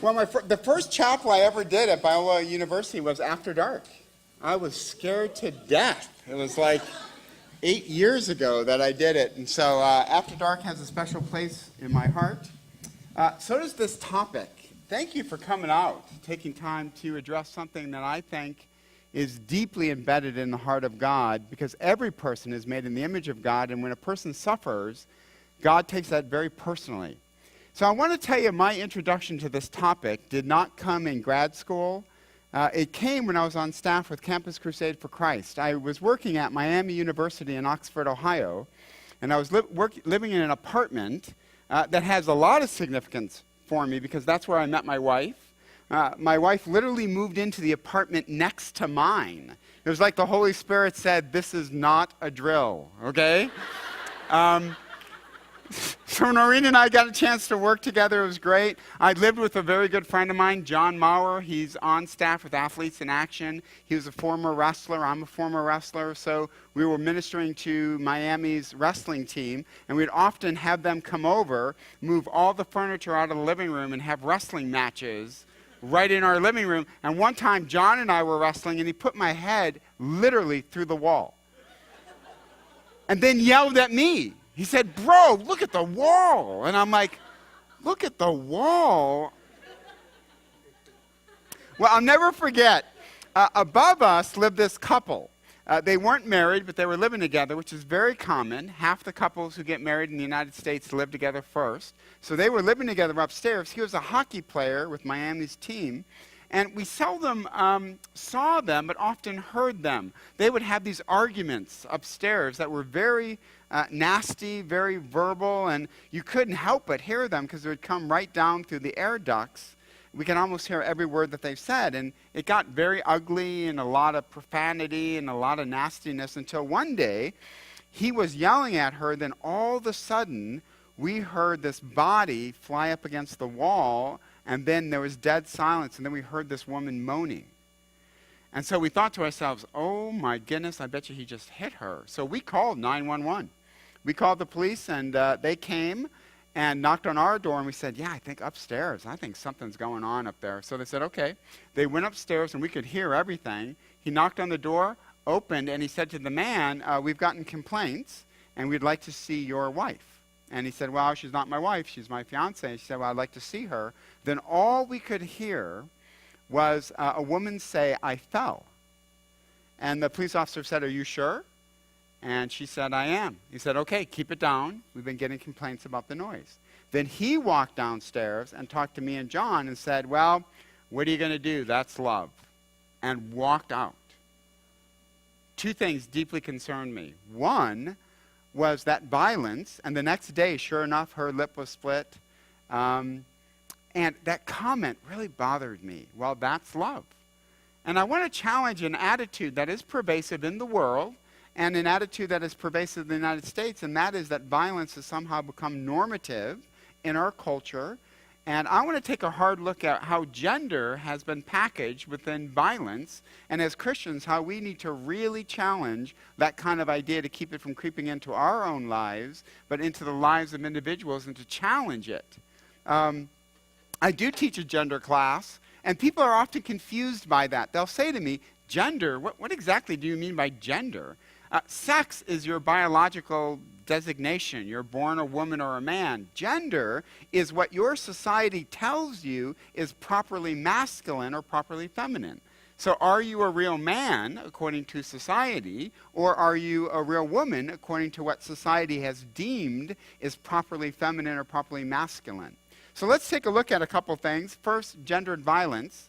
Well, the first chapel I ever did at Biola University was After Dark. I was scared to death. It was like 8 years ago that I did it. And so After Dark has a special place in my heart. So does this topic. Thank you for coming out, taking time to address something that I think is deeply embedded in the heart of God, because every person is made in the image of God, and when a person suffers, God takes that very personally. So I want to tell you, my introduction to this topic did not come in grad school. It came when I was on staff with Campus Crusade for Christ. I was working at Miami University in Oxford, Ohio, and I was living in an apartment that has a lot of significance for me, because that's where I met my wife. My wife literally moved into the apartment next to mine. It was like the Holy Spirit said, "This is not a drill," okay? So Noreen and I got a chance to work together. It was great. I lived with a very good friend of mine, John Maurer. He's on staff with Athletes in Action. He was a former wrestler. I'm a former wrestler. So we were ministering to Miami's wrestling team, and we'd often have them come over, move all the furniture out of the living room, and have wrestling matches right in our living room. And one time, John and I were wrestling, and he put my head literally through the wall and then yelled at me. He said, "Bro, look at the wall." And I'm like, "Look at the wall?" Well, I'll never forget, above us lived this couple. They weren't married, but they were living together, which is very common. Half the couples who get married in the United States live together first. So they were living together upstairs. He was a hockey player with Miami's team. And we seldom saw them, but often heard them. They would have these arguments upstairs that were very nasty, very verbal, and you couldn't help but hear them because they would come right down through the air ducts. We can almost hear every word that they said, and it got very ugly and a lot of profanity and a lot of nastiness until one day he was yelling at her. Then all of a sudden we heard this body fly up against the wall, and then there was dead silence, and then we heard this woman moaning. And so we thought to ourselves, "Oh my goodness, I bet you he just hit her." So we called 911. We called the police, and they came and knocked on our door, and we said, "Yeah, I think upstairs. I think something's going on up there." So they said, "Okay." They went upstairs, and we could hear everything. He knocked on the door, opened, and he said to the man, "We've gotten complaints, and we'd like to see your wife." And he said, "Well, she's not my wife. She's my fiancée." She said, "Well, I'd like to see her." Then all we could hear was a woman say, "I fell." And the police officer said, "Are you sure?" And she said, "I am." He said, "Okay, keep it down. We've been getting complaints about the noise." Then he walked downstairs and talked to me and John and said, "Well, what are you going to do? That's love." And walked out. Two things deeply concerned me. One was that violence, and the next day, sure enough, her lip was split. And that comment really bothered me. Well, that's love. And I want to challenge an attitude that is pervasive in the world and an attitude that is pervasive in the United States, and that is that violence has somehow become normative in our culture. And I want to take a hard look at how gender has been packaged within violence, and as Christians, how we need to really challenge that kind of idea to keep it from creeping into our own lives, but into the lives of individuals, and to challenge it. I do teach a gender class, and people are often confused by that. They'll say to me, "Gender? What exactly do you mean by gender?" Sex is your biological designation. You're born a woman or a man. Gender is what your society tells you is properly masculine or properly feminine. So are you a real man according to society, or are you a real woman according to what society has deemed is properly feminine or properly masculine? So let's take a look at a couple things. First, gendered violence.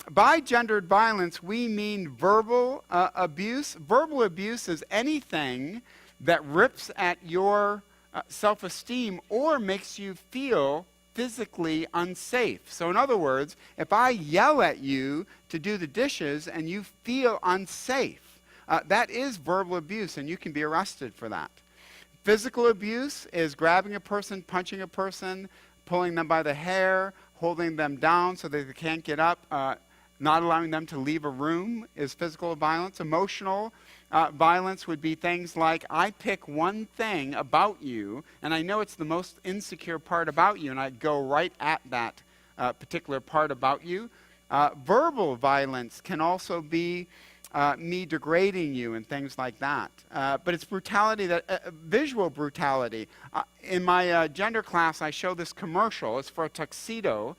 By gendered violence, we mean verbal abuse. Verbal abuse is anything that rips at your self-esteem or makes you feel physically unsafe. So in other words, if I yell at you to do the dishes and you feel unsafe, that is verbal abuse, and you can be arrested for that. Physical abuse is grabbing a person, punching a person, pulling them by the hair, holding them down so that they can't get up, not allowing them to leave a room is physical violence. Emotional violence would be things like, I pick one thing about you, and I know it's the most insecure part about you, and I go right at that particular part about you. Verbal violence can also be me degrading you and things like that. But it's brutality, visual brutality. In my gender class, I show this commercial. It's for a tuxedo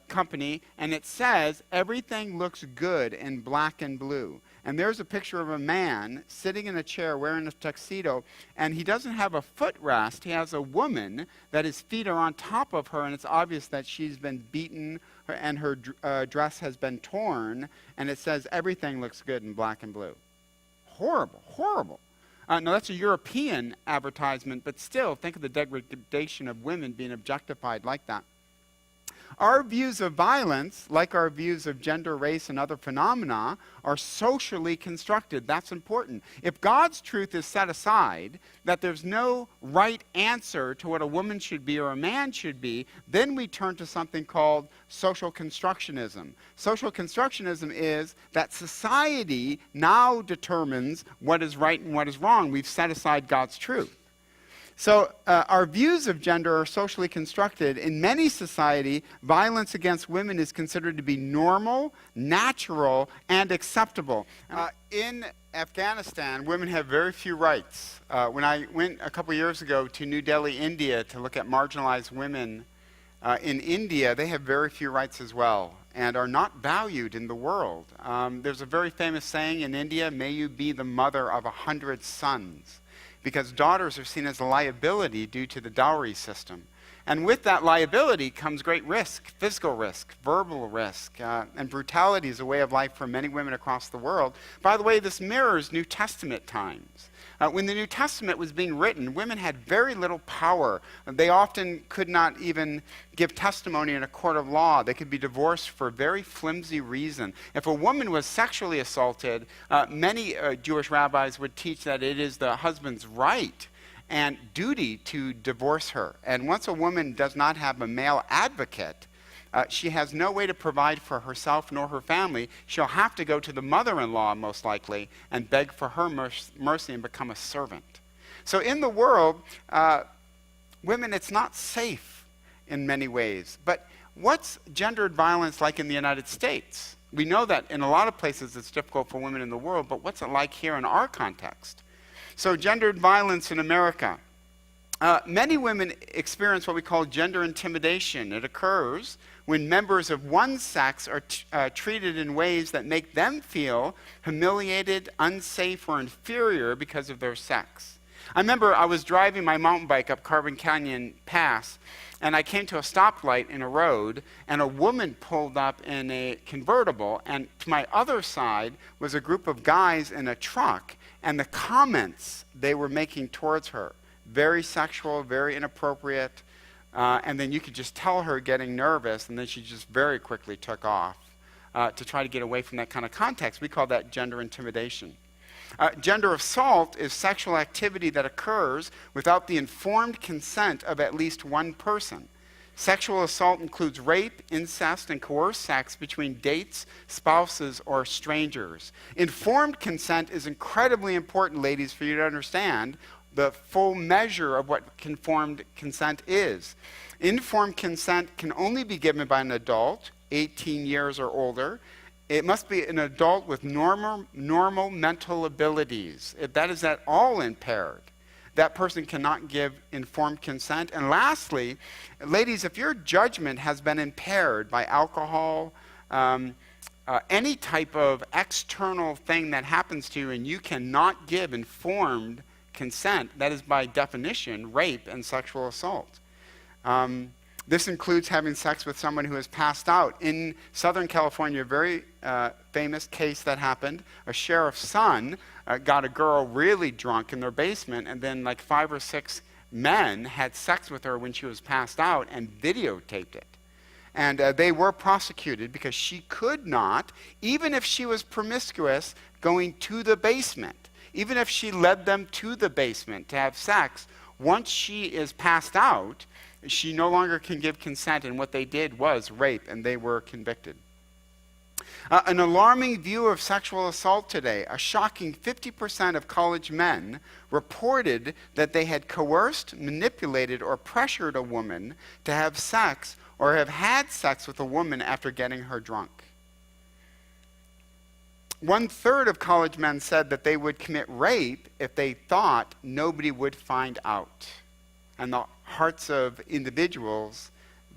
company, and it says, "Everything looks good in black and blue." And there's a picture of a man sitting in a chair wearing a tuxedo, and he doesn't have a footrest. He has a woman that his feet are on top of her, and it's obvious that she's been beaten and her dress has been torn, and it says, "Everything looks good in black and blue." Horrible, horrible. No, that's a European advertisement, but still, think of the degradation of women being objectified like that. Our views of violence, like our views of gender, race, and other phenomena, are socially constructed. That's important. If God's truth is set aside, that there's no right answer to what a woman should be or a man should be, then we turn to something called social constructionism. Social constructionism is that society now determines what is right and what is wrong. We've set aside God's truth. So our views of gender are socially constructed. In many societies, violence against women is considered to be normal, natural, and acceptable. In Afghanistan, women have very few rights. When I went a couple years ago to New Delhi, India, to look at marginalized women in India, they have very few rights as well and are not valued in the world. There's a very famous saying in India, "May you be the mother of 100 sons." Because daughters are seen as a liability due to the dowry system. And with that liability comes great risk, physical risk, verbal risk, and brutality is a way of life for many women across the world. By the way, this mirrors New Testament times. When the New Testament was being written, women had very little power. They often could not even give testimony in a court of law. They could be divorced for a very flimsy reason. If a woman was sexually assaulted, many Jewish rabbis would teach that it is the husband's right and duty to divorce her. And once a woman does not have a male advocate, she has no way to provide for herself nor her family. She'll have to go to the mother-in-law, most likely, and beg for her mercy and become a servant. So in the world, women, it's not safe in many ways. But what's gendered violence like in the United States? We know that in a lot of places it's difficult for women in the world, but what's it like here in our context? So gendered violence in America. Many women experience what we call gender intimidation. It occurs when members of one sex are treated in ways that make them feel humiliated, unsafe, or inferior because of their sex. I remember I was driving my mountain bike up Carbon Canyon Pass, and I came to a stoplight in a road, and a woman pulled up in a convertible, and to my other side was a group of guys in a truck, and the comments they were making towards her, very sexual, very inappropriate, and then you could just tell her getting nervous, and then she just very quickly took off to try to get away from that kind of context. We call that gender intimidation. Gender assault is sexual activity that occurs without the informed consent of at least one person. Sexual assault includes rape, incest, and coerced sex between dates, spouses, or strangers. Informed consent is incredibly important, ladies, for you to understand the full measure of what informed consent is. Informed consent can only be given by an adult, 18 years or older. It must be an adult with normal mental abilities. If that is at all impaired, that person cannot give informed consent. And lastly, ladies, if your judgment has been impaired by alcohol, any type of external thing that happens to you and you cannot give informed consent, that is by definition rape and sexual assault. This includes having sex with someone who has passed out. In Southern California, a very famous case that happened, a sheriff's son got a girl really drunk in their basement, and then like 5 or 6 men had sex with her when she was passed out and videotaped it. And they were prosecuted because she could not, even if she was promiscuous, going to the basement, even if she led them to the basement to have sex, once she is passed out, she no longer can give consent, and what they did was rape, and they were convicted. An alarming view of sexual assault today. A shocking 50% of college men reported that they had coerced, manipulated, or pressured a woman to have sex or have had sex with a woman after getting her drunk. 1/3 of college men said that they would commit rape if they thought nobody would find out. And the hearts of individuals,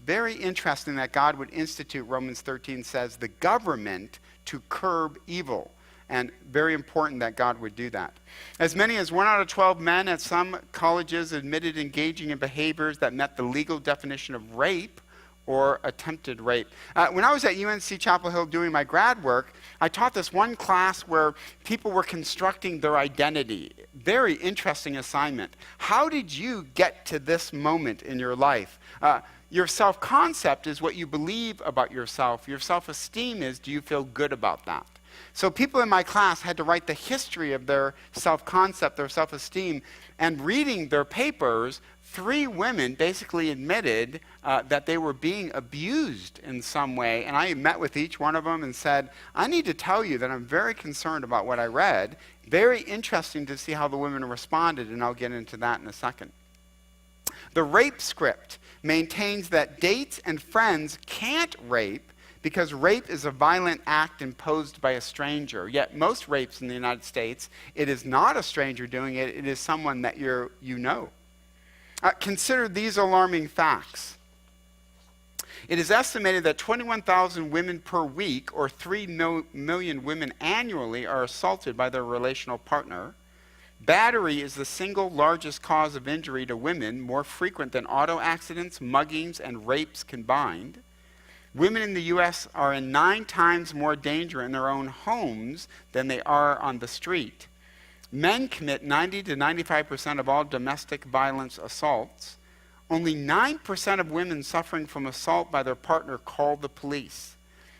very interesting that God would institute, Romans 13 says, the government to curb evil. And very important that God would do that. As many as 1 out of 12 men at some colleges admitted engaging in behaviors that met the legal definition of rape or attempted rape. When I was at UNC Chapel Hill doing my grad work, I taught this one class where people were constructing their identity. Very interesting assignment. How did you get to this moment in your life? Your self-concept is what you believe about yourself. Your self-esteem is, do you feel good about that? So people in my class had to write the history of their self-concept, their self-esteem, and reading their papers, 3 women basically admitted that they were being abused in some way. And I met with each one of them and said, I need to tell you that I'm very concerned about what I read. Very interesting to see how the women responded, and I'll get into that in a second. The rape script maintains that dates and friends can't rape because rape is a violent act imposed by a stranger. Yet most rapes in the United States, it is not a stranger doing it, it is someone that you know. Consider these alarming facts. It is estimated that 21,000 women per week, or 3 million women annually, are assaulted by their relational partner. Battery is the single largest cause of injury to women, more frequent than auto accidents, muggings, and rapes combined. Women in the U.S. are in 9 times more danger in their own homes than they are on the street. Men commit 90 to 95% of all domestic violence assaults. Only 9% of women suffering from assault by their partner call the police.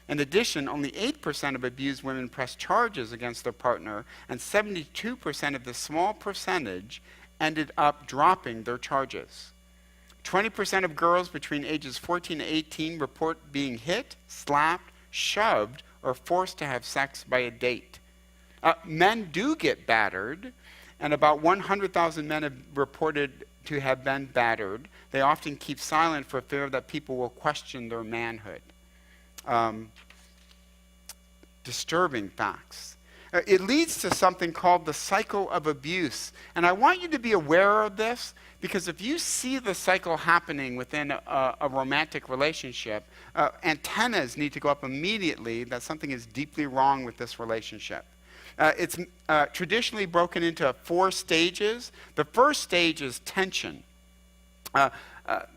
In addition, only 8% of abused women press charges against their partner, and 72% of the small percentage ended up dropping their charges. 20% of girls between ages 14 and 18 report being hit, slapped, shoved, or forced to have sex by a date. Men do get battered, and about 100,000 men have reported to have been battered. They often keep silent for fear that people will question their manhood. Disturbing facts. It leads to something called the cycle of abuse. And I want you to be aware of this, because if you see the cycle happening within a romantic relationship, antennas need to go up immediately that something is deeply wrong with this relationship. It's traditionally broken into 4 stages. The first stage is tension.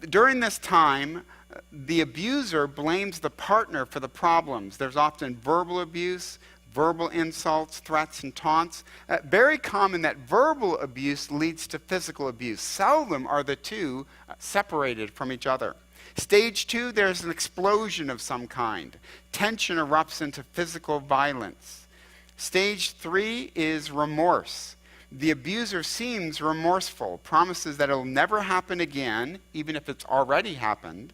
During this time, the abuser blames the partner for the problems. There's often verbal abuse, verbal insults, threats, and taunts. Very common that verbal abuse leads to physical abuse. Seldom are the two separated from each other. Stage 2, there's an explosion of some kind. Tension erupts into physical violence. Stage 3 is remorse. The abuser seems remorseful, promises that it'll never happen again, even if it's already happened.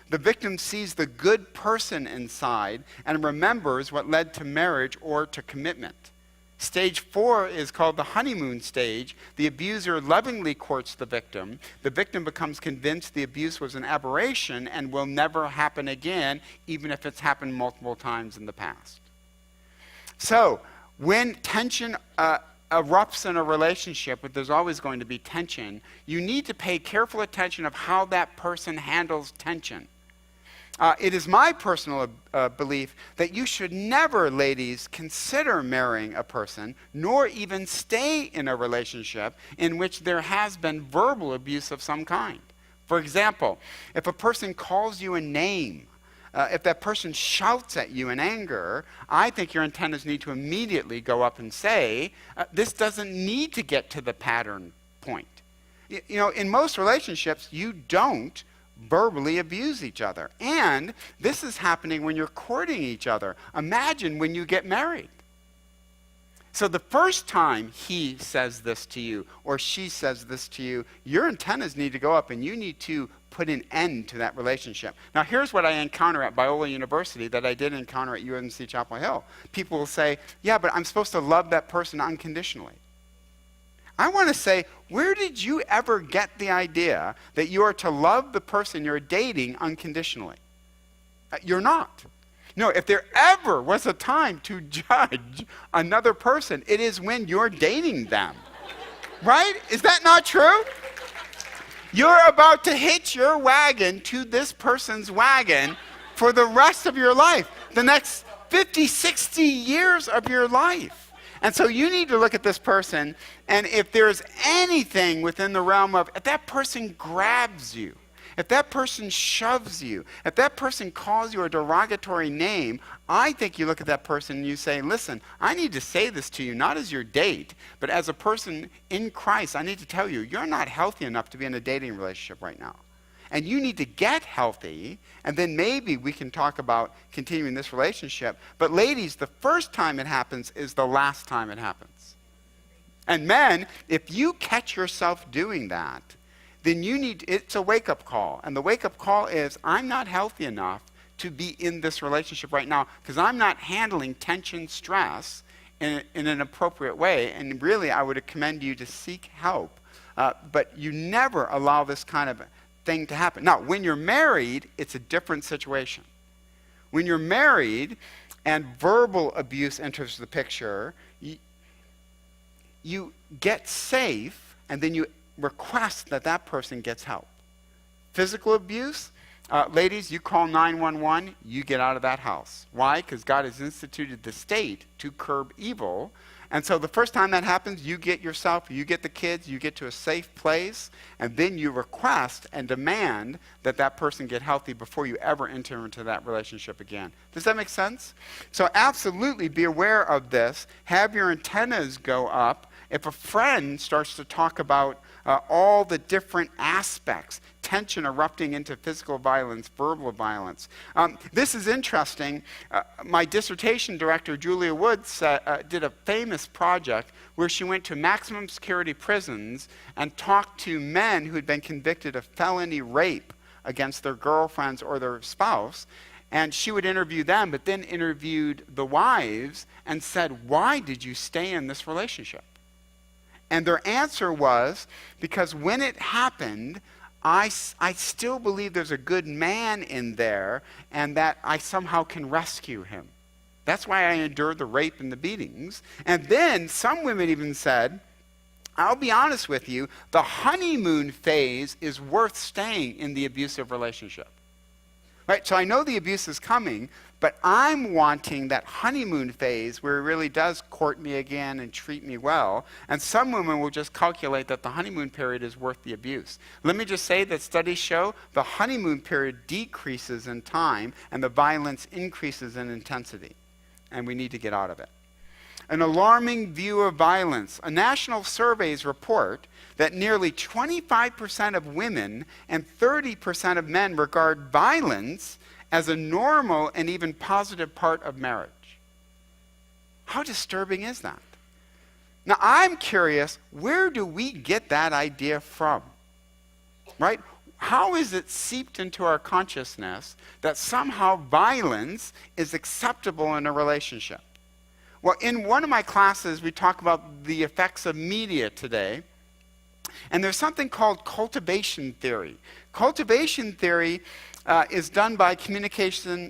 The victim sees the good person inside and remembers what led to marriage or to commitment. Stage 4 is called the honeymoon stage. The abuser lovingly courts the victim. The victim becomes convinced the abuse was an aberration and will never happen again, even if it's happened multiple times in the past. So, when tension erupts in a relationship, but there's always going to be tension, you need to pay careful attention of how that person handles tension. It is my personal belief that you should never, ladies, consider marrying a person, nor even stay in a relationship in which there has been verbal abuse of some kind. For example, if a person calls you a name, if that person shouts at you in anger, I think your antennas need to immediately go up and say, this doesn't need to get to the pattern point. You know, in most relationships, you don't verbally abuse each other. And this is happening when you're courting each other. Imagine when you get married. So the first time he says this to you or she says this to you, your antennas need to go up and you need to put an end to that relationship. Now here's what I encounter at Biola University that I did encounter at UNC Chapel Hill. People will say, yeah, but I'm supposed to love that person unconditionally. I want to say, where did you ever get the idea that you are to love the person you're dating unconditionally? You're not. No, if there ever was a time to judge another person, it is when you're dating them. Right? Is that not true? You're about to hitch your wagon to this person's wagon for the rest of your life, the next 50, 60 years of your life. And so you need to look at this person, and if there's anything within the realm of, if that person grabs you, if that person shoves you, if that person calls you a derogatory name, I think you look at that person and you say, listen, I need to say this to you, not as your date, but as a person in Christ, I need to tell you, you're not healthy enough to be in a dating relationship right now. And you need to get healthy, and then maybe we can talk about continuing this relationship. But ladies, the first time it happens is the last time it happens. And men, if you catch yourself doing that, then it's a wake-up call. And the wake-up call is, I'm not healthy enough to be in this relationship right now because I'm not handling tension, stress in an appropriate way. And really, I would commend you to seek help. But you never allow this kind of thing to happen. Now, when you're married, it's a different situation. When you're married and verbal abuse enters the picture, you get safe, and then you request that that person gets help. Physical abuse, ladies, you call 911, you get out of that house. Why? Because God has instituted the state to curb evil. And so the first time that happens, you get yourself, you get the kids, you get to a safe place, and then you request and demand that that person get healthy before you ever enter into that relationship again. Does that make sense? So absolutely be aware of this. Have your antennas go up. If a friend starts to talk about all the different aspects, tension erupting into physical violence, verbal violence. This is interesting. My dissertation director, Julia Woods, did a famous project where she went to maximum security prisons and talked to men who had been convicted of felony rape against their girlfriends or their spouse. And she would interview them, but then interviewed the wives and said, why did you stay in this relationship? And their answer was, because when it happened, I still believe there's a good man in there and that I somehow can rescue him. That's why I endured the rape and the beatings. And then some women even said, I'll be honest with you, the honeymoon phase is worth staying in the abusive relationship. Right? So I know the abuse is coming, but I'm wanting that honeymoon phase where he really does court me again and treat me well. And some women will just calculate that the honeymoon period is worth the abuse. Let me just say that studies show the honeymoon period decreases in time and the violence increases in intensity. And we need to get out of it. An alarming view of violence. A national surveys report that nearly 25% of women and 30% of men regard violence as a normal and even positive part of marriage. How disturbing is that? Now, I'm curious, where do we get that idea from? Right? How is it seeped into our consciousness that somehow violence is acceptable in a relationship? Well, in one of my classes, we talk about the effects of media today. And there's something called cultivation theory. Cultivation theory is done by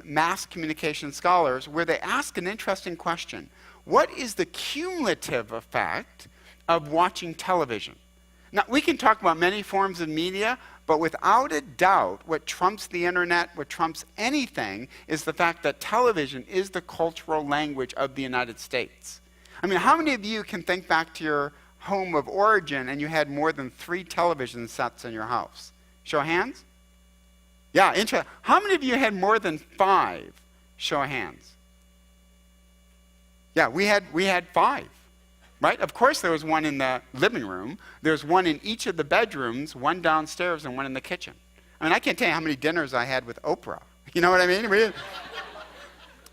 mass communication scholars, where they ask an interesting question. What is the cumulative effect of watching television? Now, we can talk about many forms of media, but without a doubt, what trumps the internet, what trumps anything, is the fact that television is the cultural language of the United States. I mean, how many of you can think back to your home of origin and you had more than 3 television sets in your house? Show of hands? Yeah, interesting. How many of you had more than 5? Show of hands. Yeah, we had 5. Right? Of course there was one in the living room. There's one in each of the bedrooms, one downstairs and one in the kitchen. I mean, I can't tell you how many dinners I had with Oprah. You know what I mean?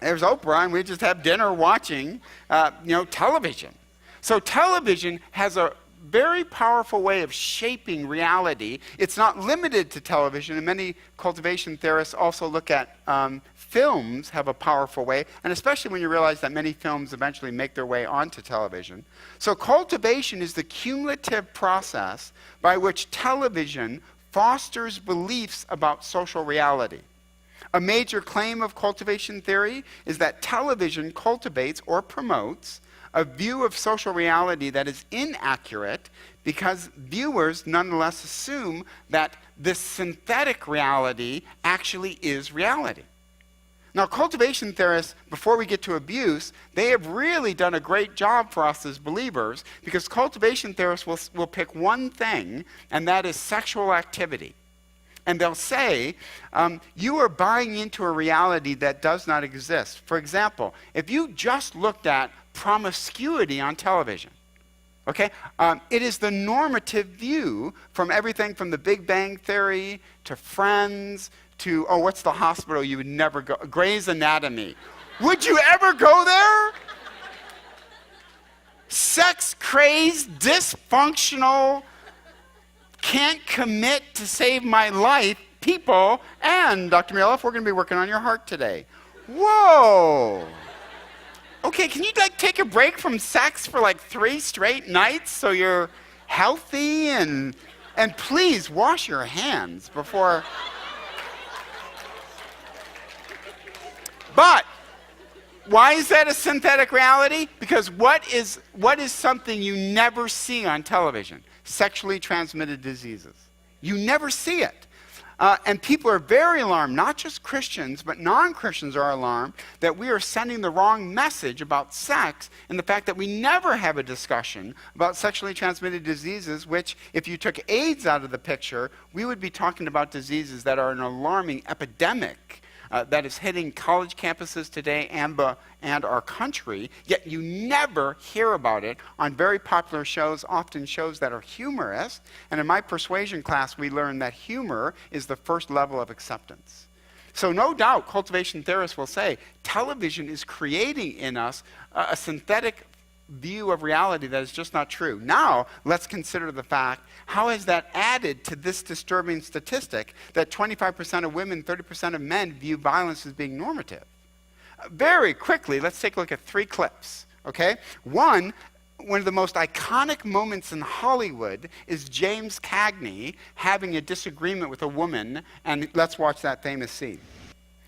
there's Oprah, and we just have dinner watching, television. So television has a very powerful way of shaping reality. It's not limited to television, and many cultivation theorists also look at films have a powerful way, and especially when you realize that many films eventually make their way onto television. So cultivation is the cumulative process by which television fosters beliefs about social reality. A major claim of cultivation theory is that television cultivates or promotes a view of social reality that is inaccurate because viewers nonetheless assume that this synthetic reality actually is reality. Now, cultivation theorists, before we get to abuse, they have really done a great job for us as believers, because cultivation theorists will pick one thing, and that is sexual activity. And they'll say, you are buying into a reality that does not exist. For example, if you just looked at promiscuity on television, okay, it is the normative view from everything from the Big Bang Theory to Friends to, what's the hospital you would never go? Grey's Anatomy. Would you ever go there? Sex-crazed, dysfunctional, can't commit to save my life people, and Dr. Muehlhoff, we're going to be working on your heart today. Whoa. Okay, can you take a break from sex for 3 straight nights so you're healthy, and please wash your hands before. But why is that a synthetic reality? Because what is something you never see on television? Sexually transmitted diseases. You never see it. And people are very alarmed, not just Christians, but non-Christians are alarmed that we are sending the wrong message about sex, and the fact that we never have a discussion about sexually transmitted diseases, which, if you took AIDS out of the picture, we would be talking about diseases that are an alarming epidemic that is hitting college campuses today and our country, yet you never hear about it on very popular shows, often shows that are humorous. And in my persuasion class, we learned that humor is the first level of acceptance. So no doubt, cultivation theorists will say, television is creating in us a synthetic view of reality that is just not true. Now, let's consider the fact, how has that added to this disturbing statistic that 25% of women, 30% of men view violence as being normative? Very quickly, let's take a look at 3 clips, okay? One of the most iconic moments in Hollywood is James Cagney having a disagreement with a woman, and let's watch that famous scene.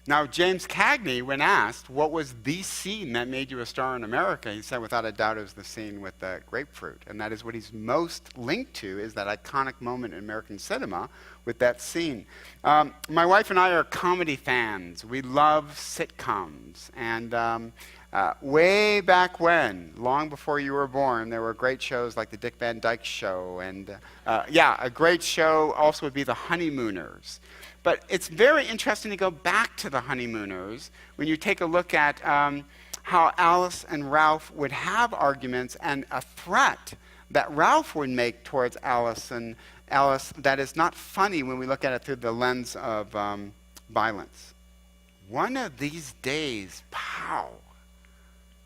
Now, James Cagney, when asked, what was the scene that made you a star in America, he said, without a doubt, it was the scene with the grapefruit. And that is what he's most linked to, is that iconic moment in American cinema with that scene. My wife and I are comedy fans. We love sitcoms. And way back when, long before you were born, there were great shows like The Dick Van Dyke Show. And a great show also would be The Honeymooners. But it's very interesting to go back to The Honeymooners when you take a look at how Alice and Ralph would have arguments, and a threat that Ralph would make towards Alice that is not funny when we look at it through the lens of violence. One of these days, pow.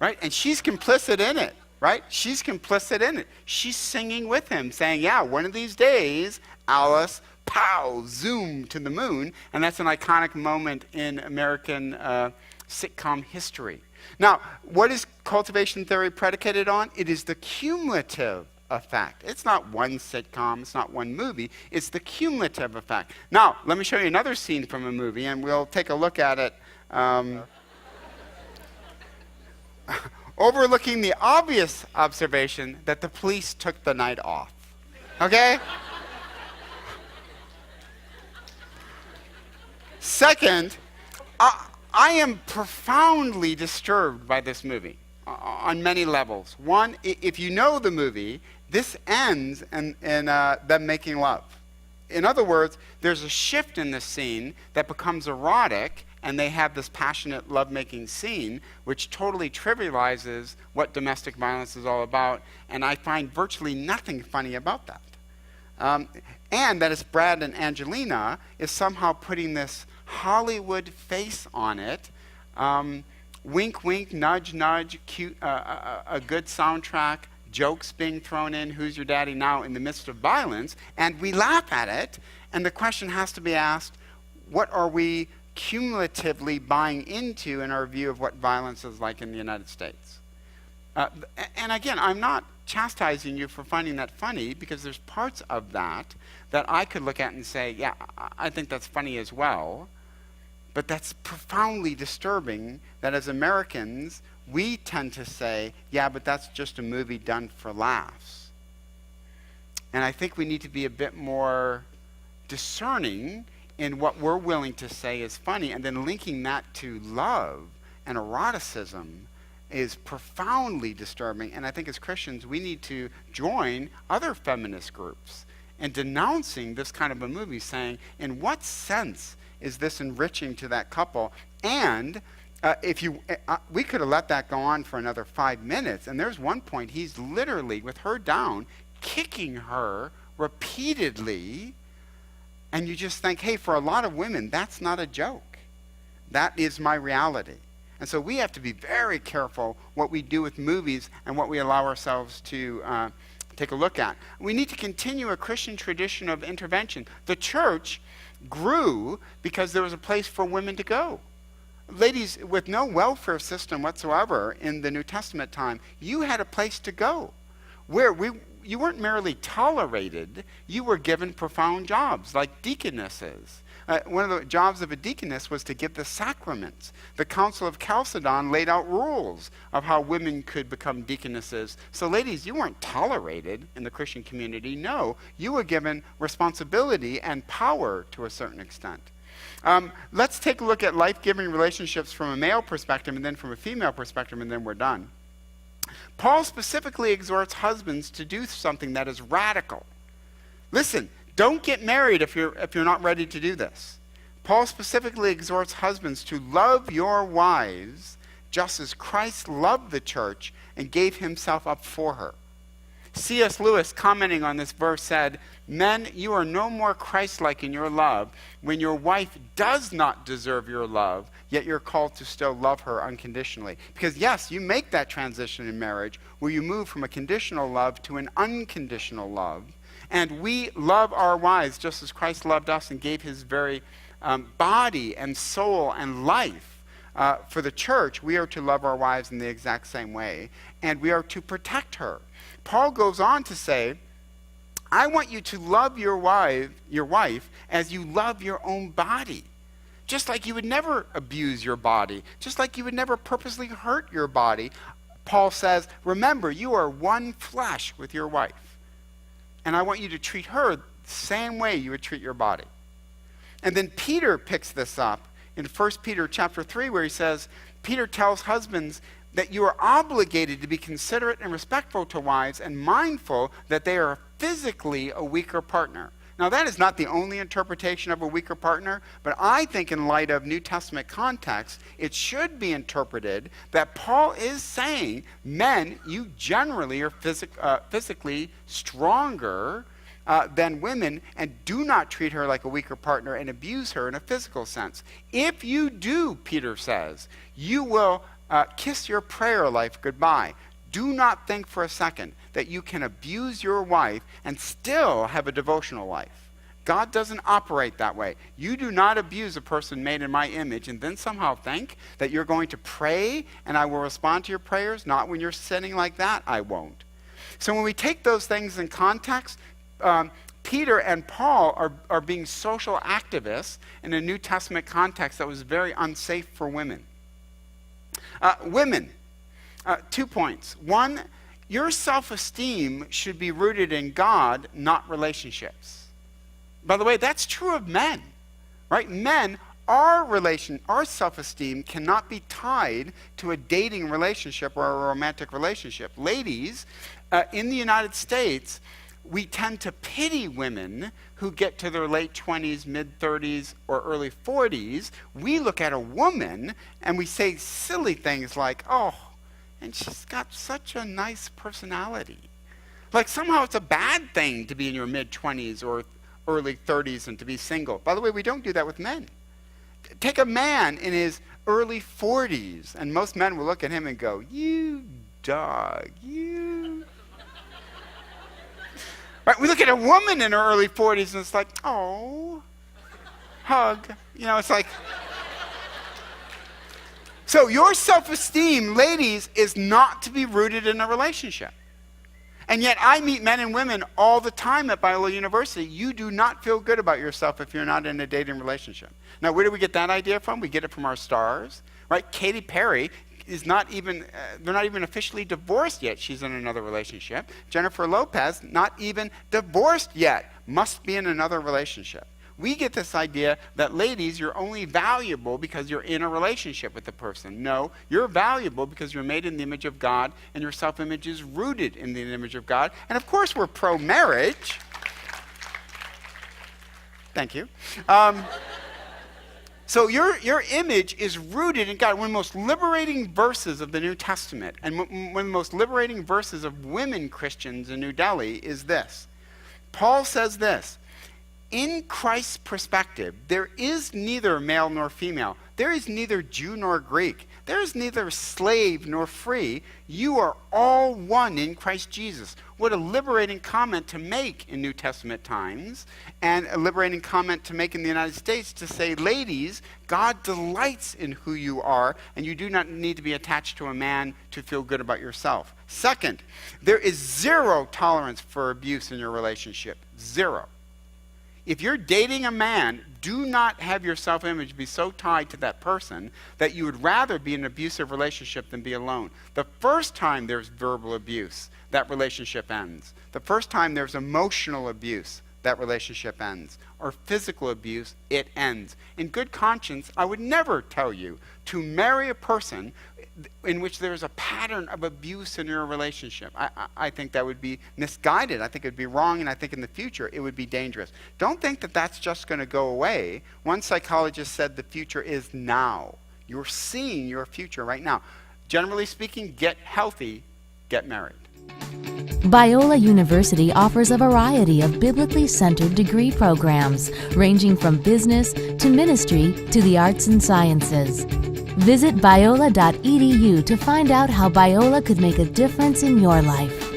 Right? And she's complicit in it. Right? She's complicit in it. She's singing with him, saying, yeah, one of these days, Alice, pow, zoom to the moon. And that's an iconic moment in American sitcom history. Now, what is cultivation theory predicated on? It is the cumulative effect. It's not one sitcom, it's not one movie, it's the cumulative effect. Now, let me show you another scene from a movie, and we'll take a look at it. Overlooking the obvious observation that the police took the night off. Okay? Second, I am profoundly disturbed by this movie on many levels. One, if you know the movie, this ends in them making love. In other words, there's a shift in this scene that becomes erotic, and they have this passionate lovemaking scene, which totally trivializes what domestic violence is all about, and I find virtually nothing funny about that. And that it's Brad and Angelina is somehow putting this Hollywood face on it, Wink, wink, nudge, nudge, cute, a good soundtrack, jokes being thrown in, who's your daddy now, in the midst of violence, and we laugh at it, and the question has to be asked, what are we cumulatively buying into in our view of what violence is like in the United States? And again, I'm not chastising you for finding that funny, because there's parts of that that I could look at and say, yeah, I think that's funny as well. But that's profoundly disturbing that as Americans, we tend to say, yeah, but that's just a movie done for laughs. And I think we need to be a bit more discerning in what we're willing to say is funny, and then linking that to love and eroticism is profoundly disturbing. And I think as Christians, we need to join other feminist groups in denouncing this kind of a movie, saying, in what sense is this enriching to that couple? And we could have let that go on for another 5 minutes, and there's one point he's literally, with her down, kicking her repeatedly, and you just think, hey, for a lot of women, that's not a joke. That is my reality. And so we have to be very careful what we do with movies and what we allow ourselves to take a look at. We need to continue a Christian tradition of intervention. The church grew because there was a place for women to go. Ladies, with no welfare system whatsoever in the New Testament time, you had a place to go where you weren't merely tolerated, you were given profound jobs like deaconesses. One of the jobs of a deaconess was to give the sacraments. The Council of Chalcedon laid out rules of how women could become deaconesses. So ladies, you weren't tolerated in the Christian community. No, you were given responsibility and power to a certain extent. Let's take a look at life-giving relationships from a male perspective and then from a female perspective, and then we're done. Paul specifically exhorts husbands to do something that is radical. Listen, don't get married if you're not ready to do this. Paul specifically exhorts husbands to love your wives just as Christ loved the church and gave himself up for her. C.S. Lewis, commenting on this verse, said, "Men, you are no more Christ-like in your love when your wife does not deserve your love, yet you're called to still love her unconditionally." Because yes, you make that transition in marriage where you move from a conditional love to an unconditional love. And we love our wives just as Christ loved us and gave his very body and soul and life for the church. We are to love our wives in the exact same way, and we are to protect her. Paul goes on to say, I want you to love your wife as you love your own body. Just like you would never abuse your body, just like you would never purposely hurt your body. Paul says, remember, you are one flesh with your wife. And I want you to treat her the same way you would treat your body. And then Peter picks this up in 1 Peter chapter 3, where he says, Peter tells husbands that you are obligated to be considerate and respectful to wives and mindful that they are physically a weaker partner. Now, that is not the only interpretation of a weaker partner, but I think in light of New Testament context, it should be interpreted that Paul is saying, men, you generally are physically stronger than women, and do not treat her like a weaker partner and abuse her in a physical sense. If you do, Peter says, you will kiss your prayer life goodbye. Do not think for a second that you can abuse your wife and still have a devotional life. God doesn't operate that way. You do not abuse a person made in my image and then somehow think that you're going to pray and I will respond to your prayers. Not when you're sinning like that, I won't. So when we take those things in context, Peter and Paul are being social activists in a New Testament context that was very unsafe for women. Women. 2 points. One, your self-esteem should be rooted in God, not relationships. By the way, that's true of men, right? Men, our self-esteem cannot be tied to a dating relationship or a romantic relationship. Ladies, in the United States, we tend to pity women who get to their late 20s, mid-30s, or early 40s. We look at a woman and we say silly things like, oh, and she's got such a nice personality. Like somehow it's a bad thing to be in your mid-20s or early 30s and to be single. By the way, we don't do that with men. take a man in his early 40s, and most men will look at him and go, you dog, you. Right? We look at a woman in her early 40s and it's like, oh, hug. It's like. So your self-esteem, ladies, is not to be rooted in a relationship. And yet I meet men and women all the time at Biola University. You do not feel good about yourself if you're not in a dating relationship. Now, where do we get that idea from? We get it from our stars, right? Katy Perry is not even, they're not even officially divorced yet. She's in another relationship. Jennifer Lopez, not even divorced yet, must be in another relationship. We get this idea that, ladies, you're only valuable because you're in a relationship with the person. No, you're valuable because you're made in the image of God, and your self-image is rooted in the image of God. And of course, we're pro-marriage. Thank you. So your image is rooted in God. One of the most liberating verses of the New Testament, and one of the most liberating verses of women Christians in New Delhi is this. Paul says this: in Christ's perspective, there is neither male nor female. There is neither Jew nor Greek. There is neither slave nor free. You are all one in Christ Jesus. What a liberating comment to make in New Testament times, and a liberating comment to make in the United States, to say, ladies, God delights in who you are, and you do not need to be attached to a man to feel good about yourself. Second, there is zero tolerance for abuse in your relationship. Zero. If you're dating a man, do not have your self-image be so tied to that person that you would rather be in an abusive relationship than be alone. The first time there's verbal abuse, that relationship ends. The first time there's emotional abuse, that relationship ends. Or physical abuse, it ends. In good conscience, I would never tell you to marry a person in which there's a pattern of abuse in your relationship. I think that would be misguided. I think it would be wrong, and I think in the future it would be dangerous. Don't think that that's just going to go away. One psychologist said the future is now. You're seeing your future right now. Generally speaking, get healthy, get married. Biola University offers a variety of biblically centered degree programs, ranging from business to ministry to the arts and sciences. Visit biola.edu to find out how Biola could make a difference in your life.